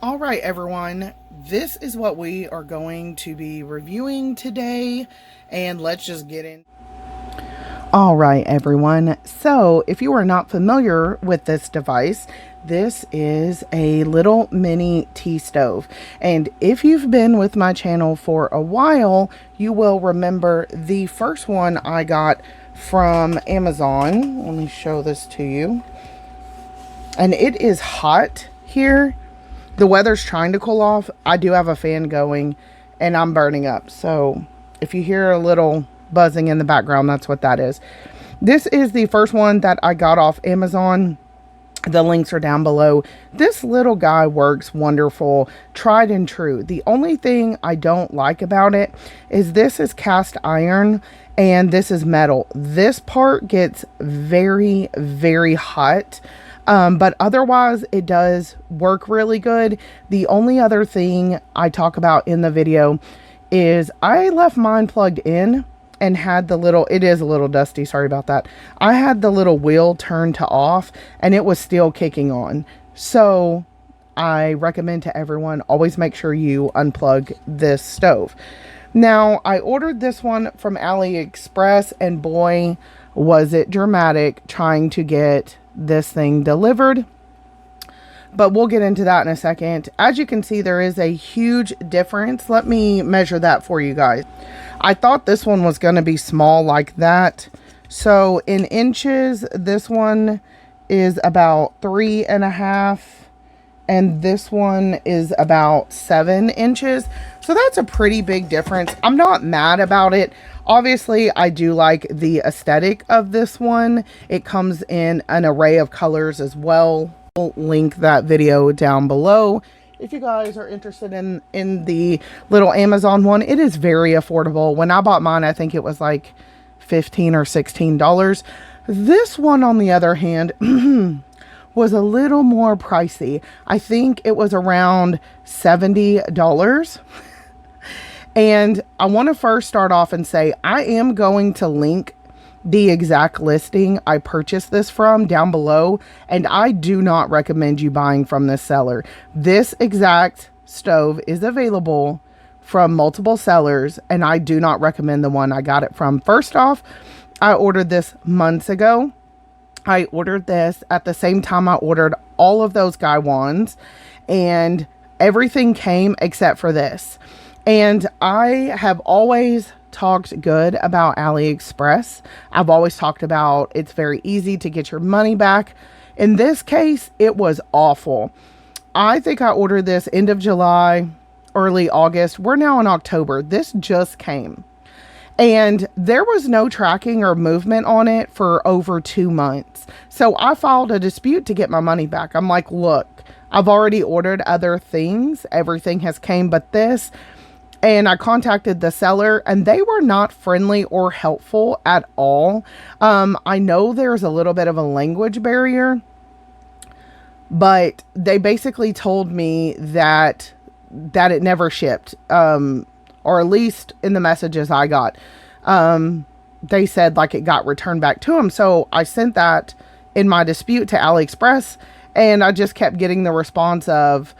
All right, everyone, this is what we are going to be reviewing today, and let's just get in. All right, everyone. So if you are not familiar with this device, this is a little mini tea stove. And if you've been with my channel for a while, you will remember the first one I got from Amazon. Let me show this to you. And it is hot here. The weather's trying to cool off. I do have a fan going and I'm burning up. So if you hear a little buzzing in the background, that's what that is. This is the first one that I got off Amazon. The links are down below. This little guy works wonderful, tried and true. The only thing I don't like about it is this is cast iron and this is metal. This part gets very, very hot. But otherwise it does work really good. The only other thing I talk about in the video is I left mine plugged in and had the little, it is a little dusty, sorry about that. I had the little wheel turned to off and it was still kicking on. So I recommend to everyone, always make sure you unplug this stove. Now I ordered this one from Aliexpress and boy, was it dramatic trying to get this thing delivered, but we'll get into that in a second. As you can see, there is a huge difference. Let me measure that for you guys. I thought this one was going to be small like that. So in inches, this one is about 3.5 and this one is about 7 inches. So that's a pretty big difference. I'm not mad about it. Obviously, I do like the aesthetic of this one. It comes in an array of colors as well. I'll link that video down below. If you guys are interested in the little Amazon one, it is very affordable. When I bought mine, I think it was like $15 or $16. This one, on the other hand, was a little more pricey. I think it was around $70. And I want to first start off and say, I am going to link the exact listing I purchased this from down below. And I do not recommend you buying from this seller. This exact stove is available from multiple sellers. And I do not recommend the one I got it from. First off, I ordered this months ago. I ordered this at the same time I ordered all of those Guy wands. And everything came except for this. And I have always talked good about Aliexpress. I've always talked about it's very easy to get your money back. In this case, it was awful. I think I ordered this end of July, early August. We're now in October. This just came. And there was no tracking or movement on it for over 2 months. So I filed a dispute to get my money back. I'm like, look, I've already ordered other things. Everything has came but this. And I contacted the seller and they were not friendly or helpful at all. I know there's a little bit of a language barrier, but they basically told me that it never shipped, or at least in the messages I got. They said like it got returned back to them. So I sent that in my dispute to Aliexpress and I just kept getting the response of,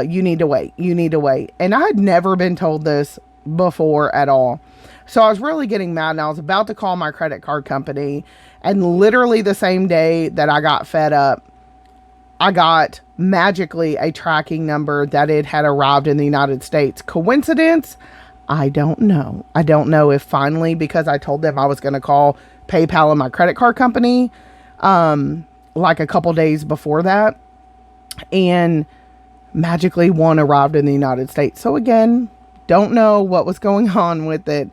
you need to wait. You need to wait. And I had never been told this before at all. So I was really getting mad and I was about to call my credit card company. And literally the same day that I got fed up, I got magically a tracking number that it had arrived in the United States. Coincidence? I don't know. I don't know if finally, because I told them I was going to call PayPal and my credit card company, like a couple days before that. And magically one arrived in the United States. So again, don't know what was going on with it,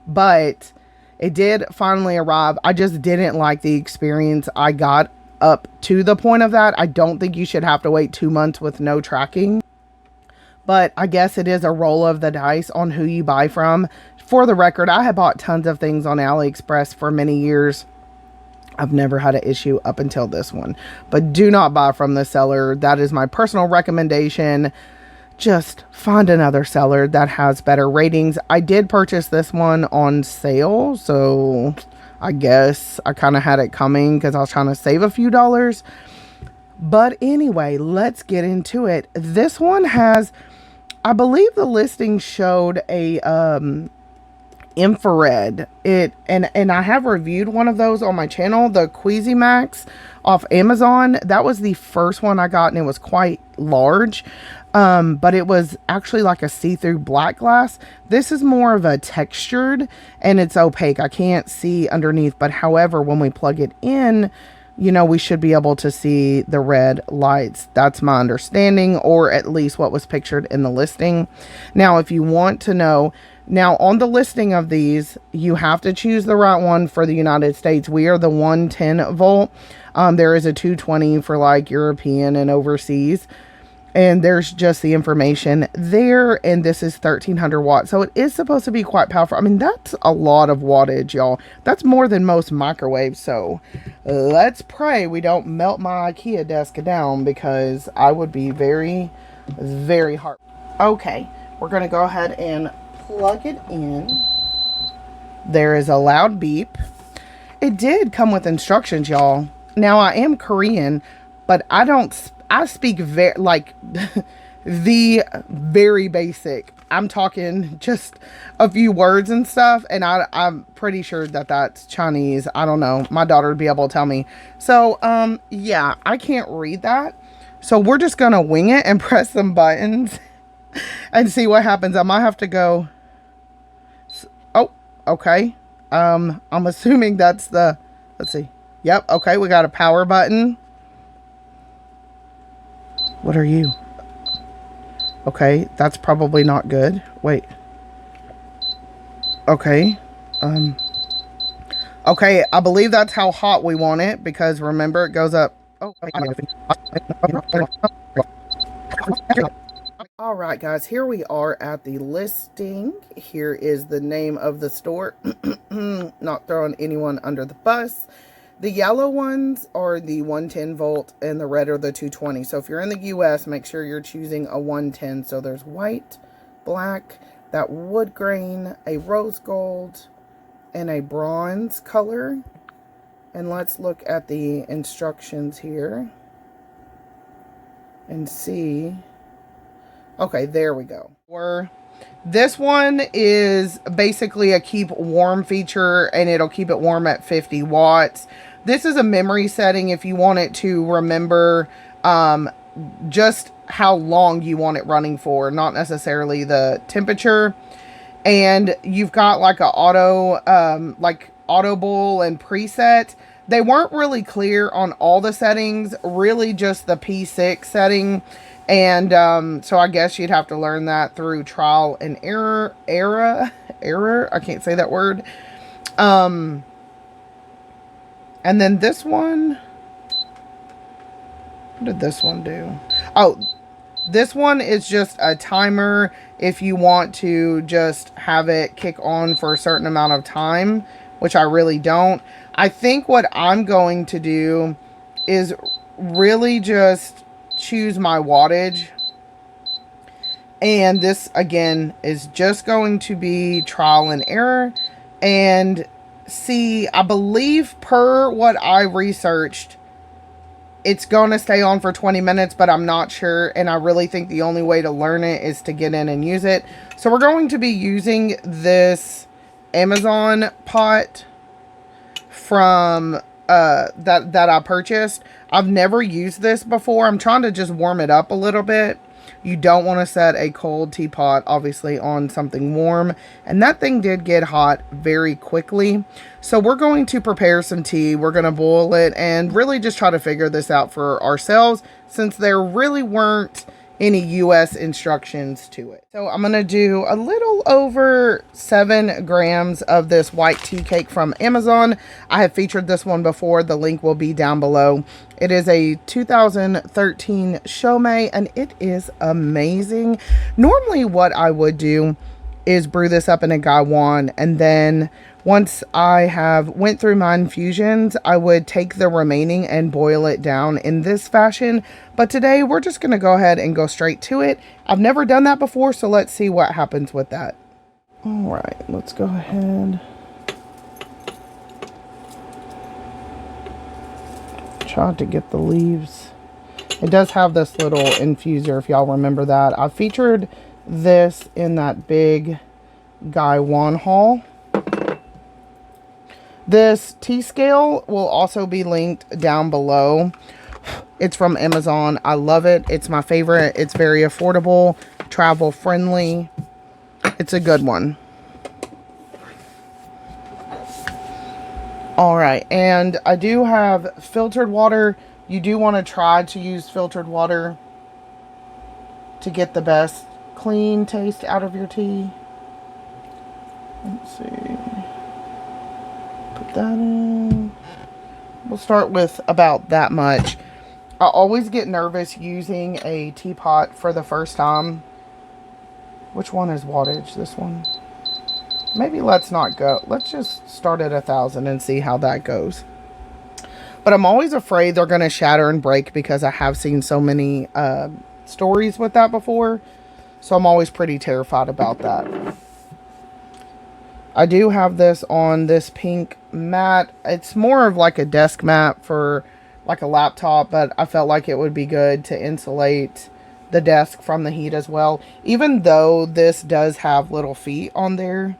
but it did finally arrive. I just didn't like the experience I got up to the point of that. I don't think you should have to wait 2 months with no tracking, but I guess it is a roll of the dice on who you buy from. For the record, I have bought tons of things on AliExpress for many years. I've never had an issue up until this one, but do not buy from the seller. That is my personal recommendation. Just find another seller that has better ratings. I did purchase this one on sale, so I guess I kind of had it coming because I was trying to save a few dollars. But anyway, let's get into it. This one has, I believe the listing showed a infrared. And I have reviewed one of those on my channel, the Queasy Max off Amazon. That was the first one I got, and it was quite large. But it was actually like a see-through black glass. This is more of a textured, and it's opaque. I can't see underneath, but however, when we plug it in, you know, we should be able to see the red lights. That's my understanding, or at least what was pictured in the listing. Now, if you want to know, now on the listing of these, you have to choose the right one for the United States. We are the 110 volt. There is a 220 for like European and overseas. And there's just the information there. And this is 1300 watts. So it is supposed to be quite powerful. I mean, that's a lot of wattage, y'all. That's more than most microwaves. So let's pray we don't melt my IKEA desk down, because I would be very, very hard. Okay, we're going to go ahead and plug it in. There is a loud beep. It did come with instructions, y'all. Now, I am Korean, but I speak very, like, the very basic. I'm talking just a few words and stuff, and I'm pretty sure that that's Chinese. I don't know. My daughter would be able to tell me. So, yeah, I can't read that. So we're just going to wing it and press some buttons and see what happens. I might have to go. Oh, okay. I'm assuming that's the, let's see. Yep. Okay. We got a power button. What are you? Okay. That's probably not good. Wait. Okay. Okay. I believe that's how hot we want it, because remember, it goes up. Oh, all right, guys, here we are at the listing. Here is the name of the store. Not throwing anyone under the bus. The yellow ones are the 110 volt and the red are the 220. So if you're in the US, make sure you're choosing a 110. So there's white, black, that wood grain, a rose gold, and a bronze color. And let's look at the instructions here and see. Okay, there we go. This one is basically a keep warm feature, and it'll keep it warm at 50 watts. This is a memory setting if you want it to remember just how long you want it running for, not necessarily the temperature. And you've got like a audible and preset. They weren't really clear on all the settings, really just the P6 setting. And so I guess you'd have to learn that through trial and error. I can't say that word. And then this one, what did this one do? Oh, this one is just a timer if you want to just have it kick on for a certain amount of time, which I really don't. I think what I'm going to do is really just choose my wattage, and this again is just going to be trial and error, and see, I believe per what I researched, it's going to stay on for 20 minutes, but I'm not sure, and I really think the only way to learn it is to get in and use it. So we're going to be using this Amazon pot from that I purchased. I've never used this before. I'm trying to just warm it up a little bit. You don't want to set a cold teapot, obviously, on something warm. And that thing did get hot very quickly. So we're going to prepare some tea. We're going to boil it and really just try to figure this out for ourselves, since there really weren't any US instructions to it. So I'm going to do a little over 7 grams of this white tea cake from Amazon. I have featured this one before. The link will be down below. It is a 2013 SHOUEMEI, and it is amazing. Normally what I would do is brew this up in a gaiwan, and then once I have went through my infusions, I would take the remaining and boil it down in this fashion. But today we're just going to go ahead and go straight to it. I've never done that before, so let's see what happens with that. All right, let's go ahead. Try to get the leaves It does have this little infuser, if y'all remember that. I featured this in that big Guy Wan haul. This tea scale will also be linked down below. It's from Amazon. I love it. It's my favorite. It's very affordable, travel friendly. It's a good one. All right, and I do have filtered water. You do want to try to use filtered water to get the best clean taste out of your tea. Let's see. Put that in. We'll start with about that much. I always get nervous using a teapot for the first time. Which one is wattage? This one? Maybe let's not go. Let's just start at 1,000 and see how that goes. But I'm always afraid they're going to shatter and break because I have seen so many stories with that before. So I'm always pretty terrified about that. I do have this on this pink mat. It's more of like a desk mat for like a laptop, but I felt like it would be good to insulate the desk from the heat as well. Even though this does have little feet on there.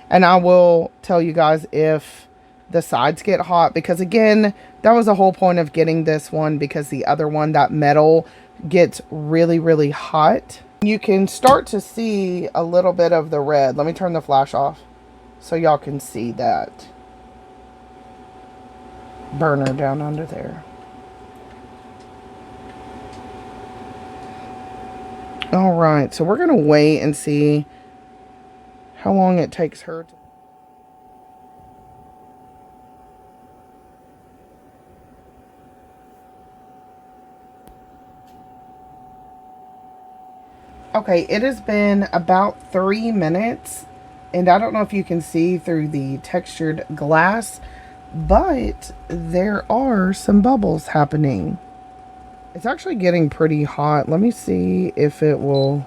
And I will tell you guys if the sides get hot, because again, that was the whole point of getting this one, because the other one, that metal, gets really, really hot. You can start to see a little bit of the red. Let me turn the flash off so y'all can see that burner down under there. All right, so we're gonna wait and see how long it takes her to... Okay, it has been about 3 minutes, and I don't know if you can see through the textured glass, but there are some bubbles happening. It's actually getting pretty hot. Let me see if it will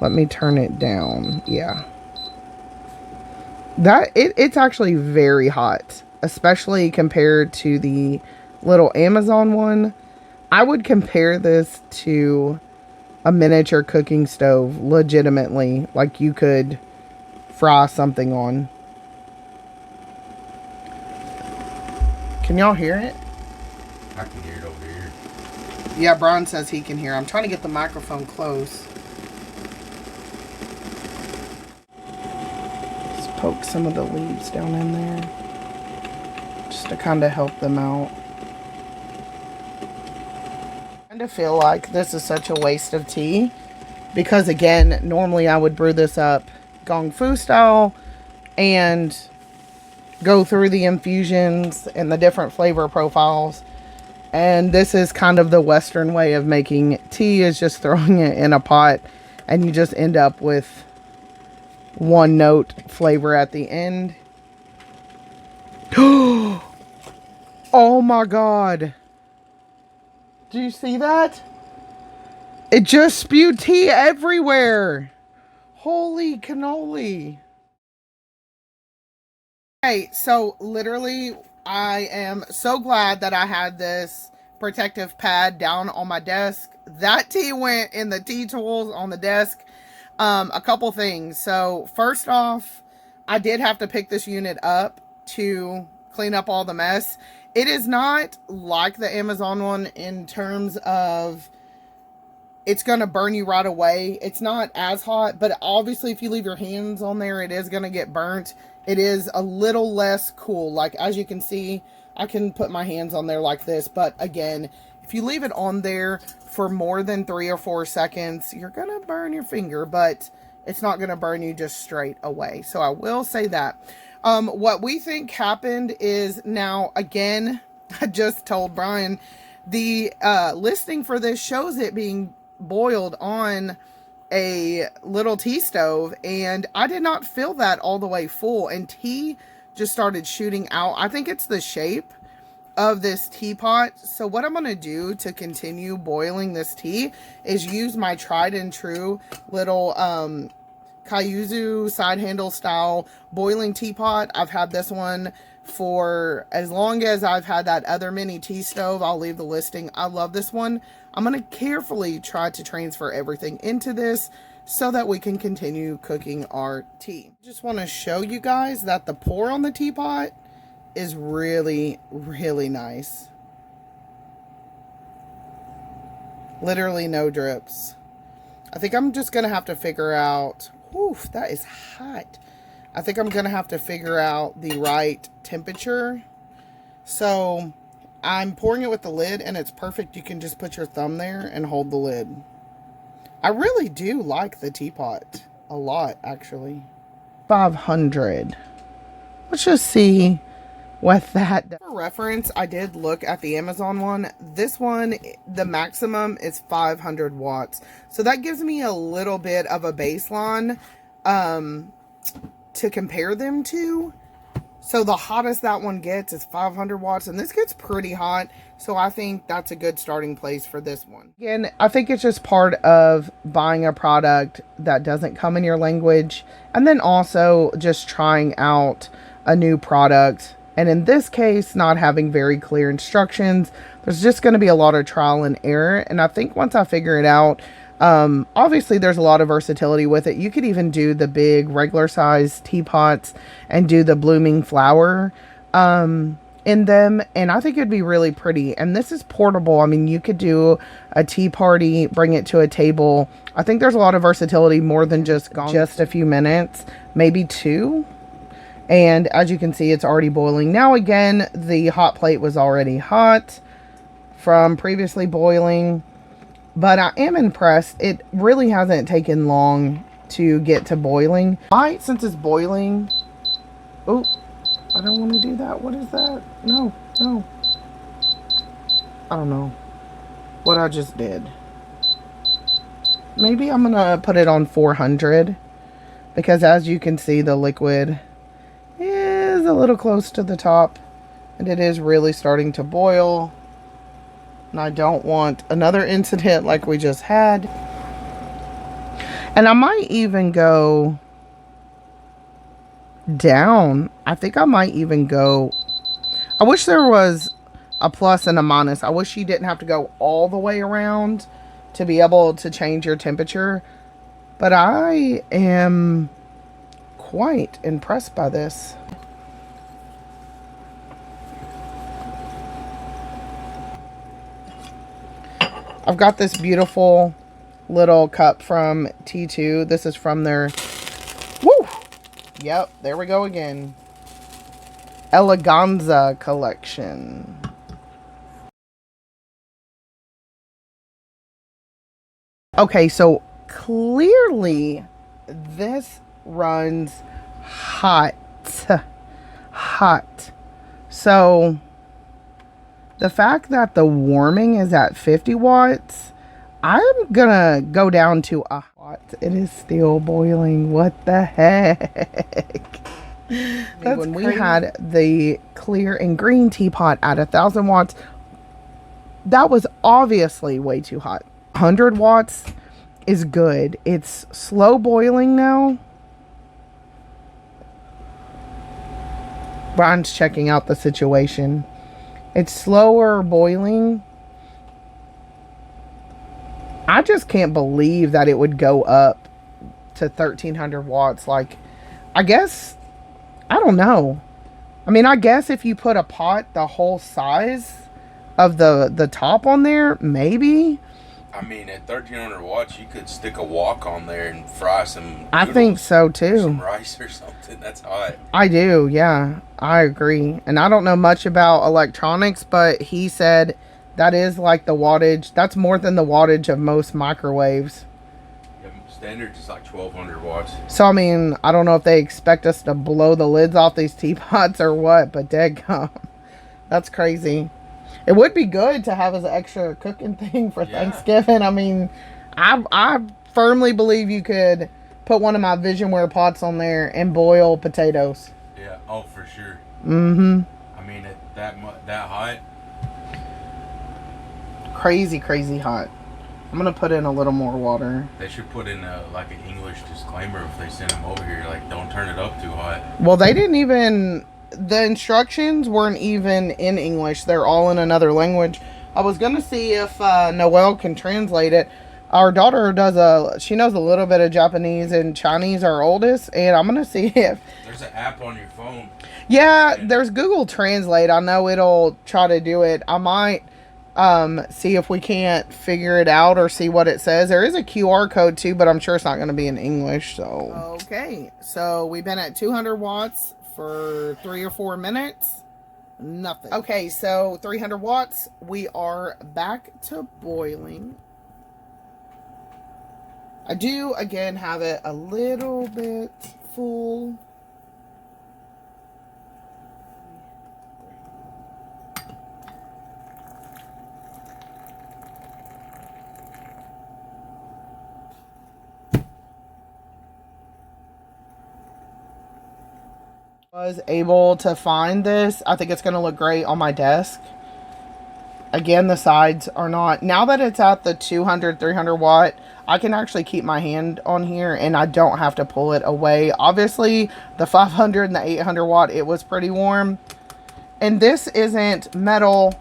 let me turn it down. Yeah. It's actually very hot, especially compared to the little Amazon one. I would compare this to a miniature cooking stove, legitimately. Like you could fry something on. Can y'all hear it? I can hear it over here. Yeah, Brian says he can hear. I'm trying to get the microphone close. Poke some of the leaves down in there just to kind of help them out. I kind of feel like this is such a waste of tea because, again, normally I would brew this up Gong Fu style and go through the infusions and the different flavor profiles, and this is kind of the Western way of making tea, is just throwing it in a pot and you just end up with one note flavor at the end. Oh my god. Do you see that? It just spewed tea everywhere. Holy cannoli. Okay, so literally I am so glad that I had this protective pad down on my desk. That tea went in the tea tools on the desk. A couple things. So first off, I did have to pick this unit up to clean up all the mess. It is not like the Amazon one in terms of it's going to burn you right away. It's not as hot, but obviously if you leave your hands on there, it is going to get burnt. It is a little less cool. Like, as you can see, I can put my hands on there like this, but again, if you leave it on there for more than 3 or 4 seconds, you're going to burn your finger, but it's not going to burn you just straight away. So I will say that. What we think happened is, now, again, I just told Brian, the listing for this shows it being boiled on a little tea stove, and I did not fill that all the way full, and tea just started shooting out. I think it's the shape of this teapot. So what I'm going to do to continue boiling this tea is use my tried and true little Kyuzu side handle style boiling teapot. I've had this one for as long as I've had that other mini tea stove. I'll leave the listing. I love this one. I'm going to carefully try to transfer everything into this so that we can continue cooking our tea. Just want to show you guys that the pour on the teapot is really, really nice. Literally no drips. I think I'm just going to have to figure out, whew, that is hot. I think I'm going to have to figure out the right temperature. So I'm pouring it with the lid and it's perfect. You can just put your thumb there and hold the lid. I really do like the teapot a lot, actually. 500. Let's just see what that does. For reference, I did look at the Amazon one. This one, the maximum is 500 watts. So that gives me a little bit of a baseline to compare them to. So the hottest that one gets is 500 watts, and this gets pretty hot. So I think that's a good starting place for this one. Again, I think it's just part of buying a product that doesn't come in your language, and then also just trying out a new product. And in this case, not having very clear instructions, there's just going to be a lot of trial and error. And I think once I figure it out, obviously there's a lot of versatility with it. You could even do the big regular size teapots and do the blooming flower in them, and I think it'd be really pretty. And this is portable. I mean, you could do a tea party, bring it to a table. I think there's a lot of versatility, more than just a few minutes, maybe 2. And as you can see, it's already boiling. Now again, the hot plate was already hot from previously boiling. But I am impressed. It really hasn't taken long to get to boiling. Since it's boiling. Oh, I don't want to do that. What is that? No. I don't know what I just did. Maybe I'm going to put it on 400. Because as you can see, the liquid is a little close to the top. And it is really starting to boil. And I don't want another incident like we just had. And I might even go down. I think I might even go. I wish there was a plus and a minus. I wish you didn't have to go all the way around to be able to change your temperature. But I am quite impressed by this. I've got this beautiful little cup from T2. This is from their, woo! Yep, there we go again. Eleganza collection. Okay, so clearly this runs hot. Hot. So the fact that the warming is at 50 watts, I'm gonna go down to a watt. It is still boiling. What the heck? That's when we had the clear and green teapot at 1,000 watts, that was obviously way too hot. 100 watts is good. It's slow boiling now. Brian's checking out the situation. It's slower boiling. I just can't believe that it would go up to 1,300 watts. Like, I guess, I don't know. I mean, I guess if you put a pot the whole size of the top on there, maybe. I mean, at 1,300 watts, you could stick a wok on there and fry some noodles, I think so too. some rice or something. That's hot. I do, yeah. I agree. And I don't know much about electronics, but he said that is like the wattage. That's more than the wattage of most microwaves. Yeah, standard is like 1,200 watts. So, I mean, I don't know if they expect us to blow the lids off these teapots or what, but daggum. That's crazy. It would be good to have as an extra cooking thing for Thanksgiving. I mean, I firmly believe you could put one of my Visionware pots on there and boil potatoes. Yeah, oh, for sure. Mm-hmm. I mean, at that hot. Crazy, crazy hot. I'm going to put in a little more water. They should put in like an English disclaimer if they send them over here. Like, don't turn it up too hot. Well, they didn't even the instructions weren't even in English. They're all in another language. I was going to see if Noelle can translate it. Our daughter she knows a little bit of Japanese and Chinese, our oldest, and I'm going to see if... There's an app on your phone. Yeah, there's Google Translate. I know it'll try to do it. I might see if we can't figure it out or see what it says. There is a QR code too, but I'm sure it's not going to be in English. So okay, so we've been at 200 watts for 3 or 4 minutes. Nothing. Okay, so 300 watts. We are back to boiling. I do again have it a little bit full. Was able to find this. I think it's going to look great on my desk. Again, the sides are not, now that it's at the 200 300 watt, I can actually keep my hand on here and I don't have to pull it away. Obviously the 500 and the 800 watt, it was pretty warm, and this isn't metal.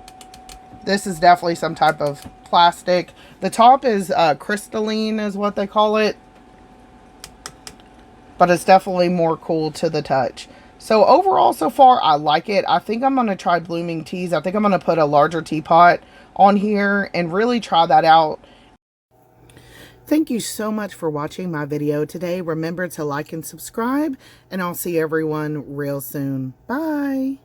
This is definitely some type of plastic. The top is crystalline is what they call it, but it's definitely more cool to the touch. So overall, so far, I like it. I think I'm going to try blooming teas. I think I'm going to put a larger teapot on here and really try that out. Thank you so much for watching my video today. Remember to like and subscribe, and I'll see everyone real soon. Bye.